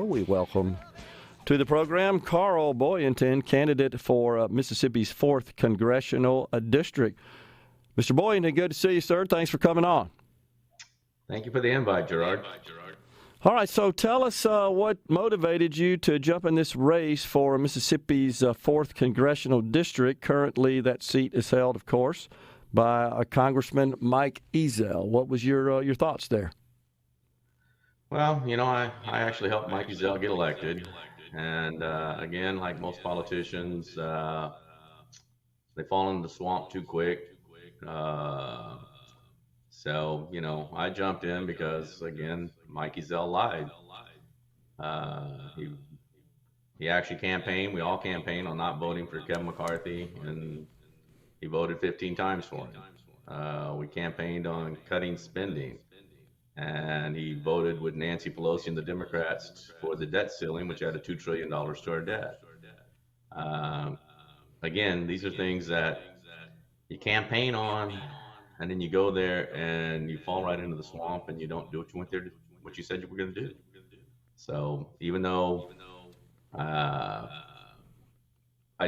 We welcome to the program Carl Boyanton, candidate for Mississippi's 4th Congressional District. Mr. Boyanton, good to see you, sir. Thanks for coming on. Thank you for the invite, Gerard. All right, so tell us what motivated you to jump in this race for Mississippi's 4th Congressional District. Currently, that seat is held, of course, by Congressman Mike Ezell. What was your thoughts there? Well, I actually helped Mike Ezell get elected. And again, like most politicians, they fall into the swamp too quick. So, I jumped in because, again, Mike Ezell lied. He actually campaigned. We all campaigned on not voting for Kevin McCarthy, and he voted 15 times for him. We campaigned on cutting spending, and he voted with Nancy Pelosi and the Democrats for the debt ceiling, which added $2 trillion to our debt. Again, these are things that you campaign on, and then you go there and you fall right into the swamp and you don't do what you went there to, what you said you were going to do. So even though I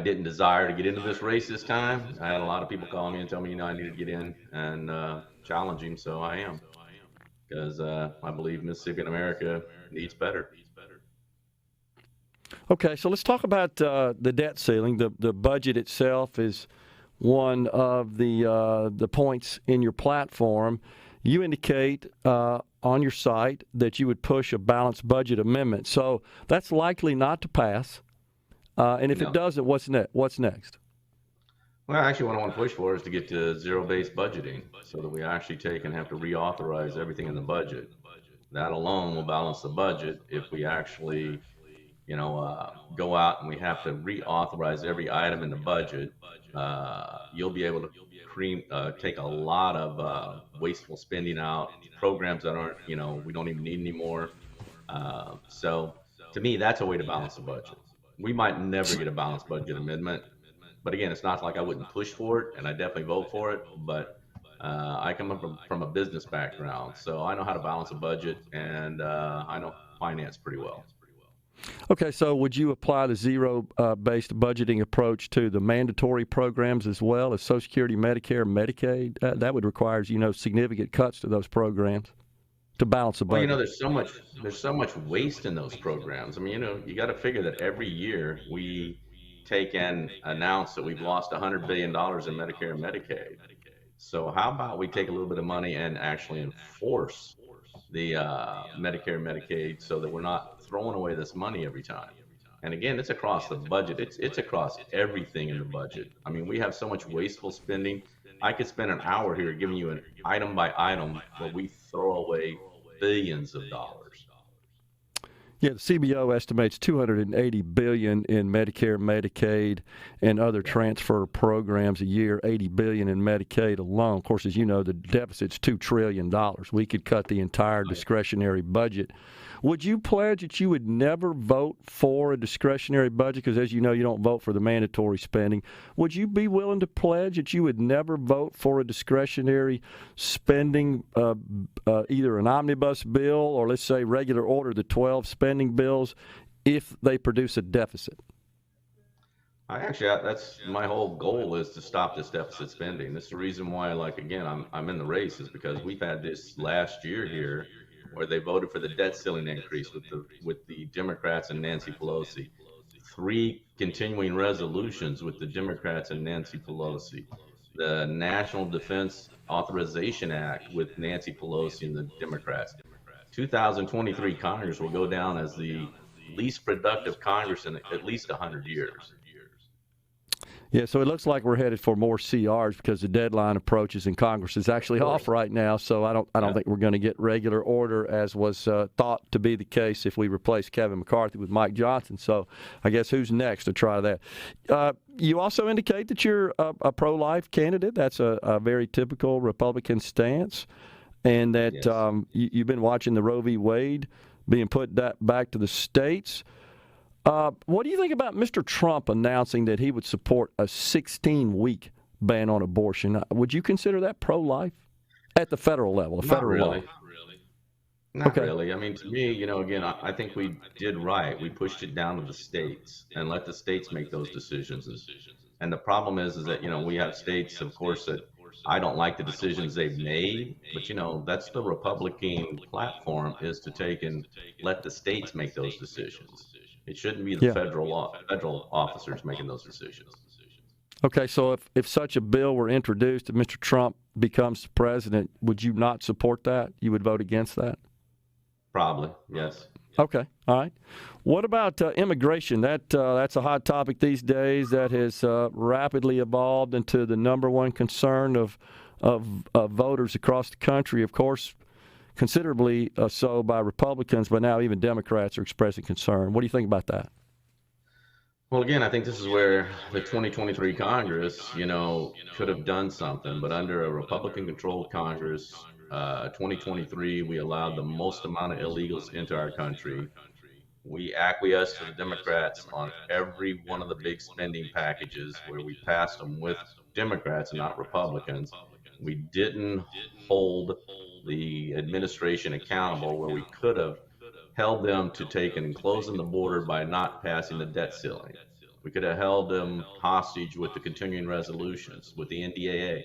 didn't desire to get into this race this time, I had a lot of people calling me and telling me, I needed to get in and challenge him. So I am, because I believe Mississippi and America needs better. Okay, so let's talk about the debt ceiling. The budget itself is one of the points in your platform. You indicate on your site that you would push a balanced budget amendment. So that's likely not to pass. And if it doesn't, what's next? Well, actually, what I want to push for is to get to zero-based budgeting, so that we actually take and have to reauthorize everything in the budget. That alone will balance the budget. If we actually, go out and we have to reauthorize every item in the budget, you'll be able to take a lot of wasteful spending out, programs that aren't, we don't even need anymore. So to me, that's a way to balance the budget. We might never get a balanced budget amendment, but again, it's not like I wouldn't push for it, and I definitely vote for it, but I come up from a business background, so I know how to balance a budget, and I know finance pretty well. Okay, so would you apply the zero-based budgeting approach to the mandatory programs as well as Social Security, Medicare, Medicaid? That would require, significant cuts to those programs to balance the budget. Well, there's so much waste in those programs. I mean, you got to figure that every year we take and announce that we've lost $100 billion in Medicare and Medicaid. So how about we take a little bit of money and actually enforce the Medicare and Medicaid, so that we're not throwing away this money every time. And again, it's across the budget. It's across everything in the budget. I mean, we have so much wasteful spending. I could spend an hour here giving you an item by item where we throw away billions of dollars. Yeah, the CBO estimates $280 billion in Medicare, Medicaid, and other transfer programs a year, $80 billion in Medicaid alone. Of course, as you know, the deficit's $2 trillion. We could cut the entire discretionary budget. Would you pledge that you would never vote for a discretionary budget? Because as you know, you don't vote for the mandatory spending. Would you be willing to pledge that you would never vote for a discretionary spending, either an omnibus bill or, let's say, regular order, the 12 spending bills, if they produce a deficit? That's my whole goal, is to stop this deficit spending. This is the reason why, I'm in the race, is because we've had this last year here where they voted for the debt ceiling increase with the Democrats and Nancy Pelosi. 3 continuing resolutions with the Democrats and Nancy Pelosi. The National Defense Authorization Act with Nancy Pelosi and the Democrats. 2023 Congress will go down as the least productive Congress in at least 100 years. Yeah, so it looks like we're headed for more CRs because the deadline approaches and Congress is actually off right now. So I don't think we're going to get regular order, as was thought to be the case if we replace Kevin McCarthy with Mike Johnson. So I guess who's next to try that? You also indicate that you're a pro-life candidate. That's a very typical Republican stance, and that you've been watching the Roe v. Wade being put back to the states. What do you think about Mr. Trump announcing that he would support a 16-week ban on abortion? Would you consider that pro-life at the federal level? Not really. Not Okay. really. I mean, to me, again, I think we did right. We pushed it down to the states and let the states make those decisions. And the problem is that, we have states, of course, that I don't like the decisions they've made, but, that's the Republican platform, is to take and let the states make those decisions. It shouldn't be the Yeah. federal officers making those decisions. Okay, so if such a bill were introduced and Mr. Trump becomes president, would you not support that? You would vote against that? Probably, yes. Okay, all right. What about immigration? That's a hot topic these days. That has rapidly evolved into the number one concern of voters across the country. Of course, considerably so by Republicans, but now even Democrats are expressing concern. What do you think about that? Well, again, I think this is where the 2023 Congress, could have done something, but under a Republican-controlled Congress, 2023, we allowed the most amount of illegals into our country. We acquiesced to the Democrats on every one of the big spending packages where we passed them with Democrats and not Republicans. We didn't hold the administration accountable where we could have held them to take and closing the border by not passing the debt ceiling. We could have held them hostage with the continuing resolutions, with the NDAA.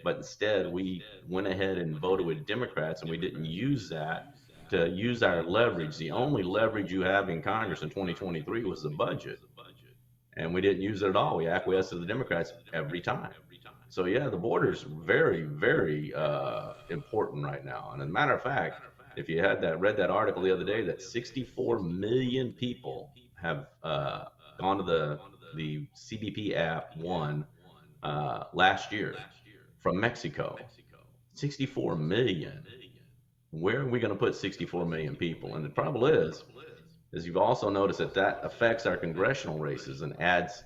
But instead, we went ahead and voted with Democrats, and we didn't use that to use our leverage. The only leverage you have in Congress in 2023 was the budget. And we didn't use it at all. We acquiesced to the Democrats every time. So, yeah, the border is very, very important right now. And as a matter of fact, if you had read that article the other day, that 64 million people have gone to the CBP app last year from Mexico. 64 million. Where are we going to put 64 million people? And the trouble is you've also noticed that affects our congressional races and adds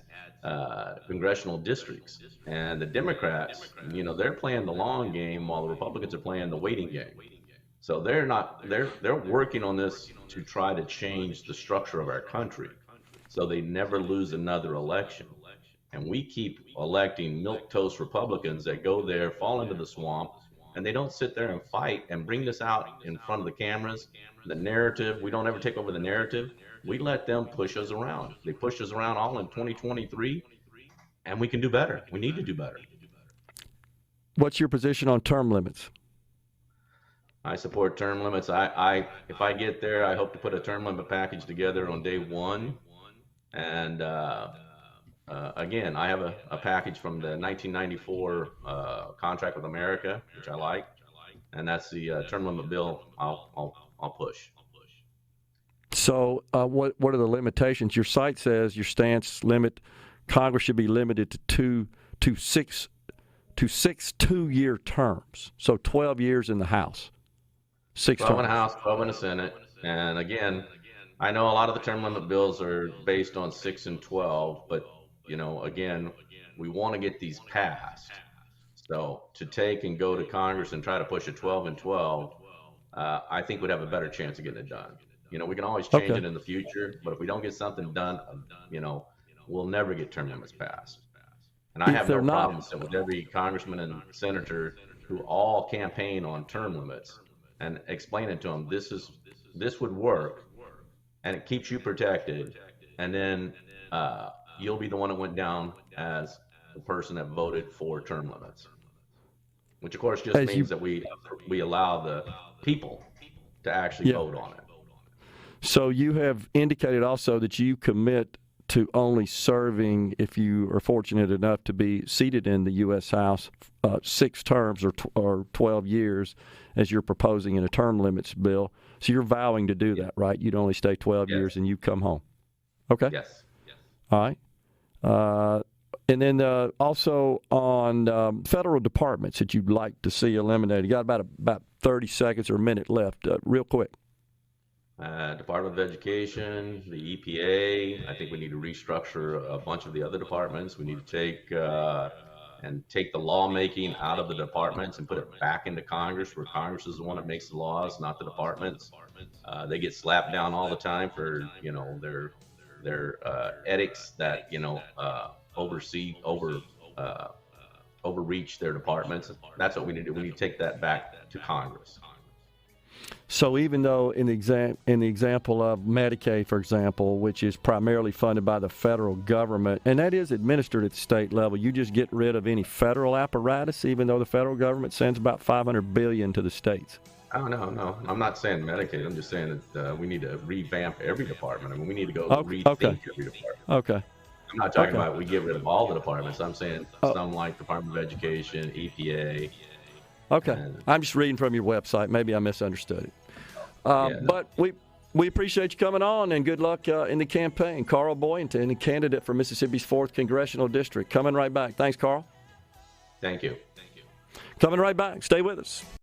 congressional districts. And the Democrats, they're playing the long game while the Republicans are playing the waiting game. So they're working on this to try to change the structure of our country so they never lose another election. And we keep electing milquetoast Republicans that go there, fall into the swamp, and they don't sit there and fight and bring this out in front of the cameras. The narrative, we don't ever take over the narrative. We let them push us around. They pushed us around all in 2023, and we can do better. We need to do better. What's your position on term limits? I support term limits. If I get there, I hope to put a term limit package together on day one. And again, I have a package from the 1994 contract with America, which I like, and that's the term limit bill I'll push. So, what are the limitations? Your site says your stance limit Congress should be limited to six 2-year terms. So 12 years in the House. 6 12 in terms. the House, 12 in the Senate. And again, I know a lot of the term limit bills are based on 6 and 12, but again, we want to get these passed. So to take and go to Congress and try to push a 12 and 12, I think we'd have a better chance of getting it done. We can always change it in the future, but if we don't get something done, we'll never get term limits passed. And I have no problem with every congressman and senator who all campaign on term limits and explaining to them this would work, and it keeps you protected, and then you'll be the one that went down as the person that voted for term limits, which of course just means that we allow the people to actually vote on it. So you have indicated also that you commit to only serving, if you are fortunate enough to be seated in the U.S. House, 6 terms or 12 years, as you're proposing in a term limits bill. So you're vowing to do that, right? You'd only stay 12 years and you come home. Okay? Yes. All right. And then also on federal departments that you'd like to see eliminated. You got about 30 seconds or a minute left, real quick. Department of Education, the EPA. I think we need to restructure a bunch of the other departments. We need to take the lawmaking out of the departments and put it back into Congress, where Congress is the one that makes the laws, not the departments. They get slapped down all the time for their ethics that overreach their departments. That's what we need to do. We need to take that back to Congress. So even though in the example of Medicaid, for example, which is primarily funded by the federal government, and that is administered at the state level, you just get rid of any federal apparatus, even though the federal government sends about $500 billion to the states. Oh, no. I'm not saying Medicaid. I'm just saying that we need to revamp every department. I mean, we need to go rethink every department. Okay. I'm not talking about we get rid of all the departments. I'm saying some like Department of Education, EPA. Okay. I'm just reading from your website. Maybe I misunderstood it. But we appreciate you coming on, and good luck in the campaign. Carl Boyanton, a candidate for Mississippi's 4th Congressional District. Coming right back. Thanks, Carl. Thank you. Coming right back. Stay with us.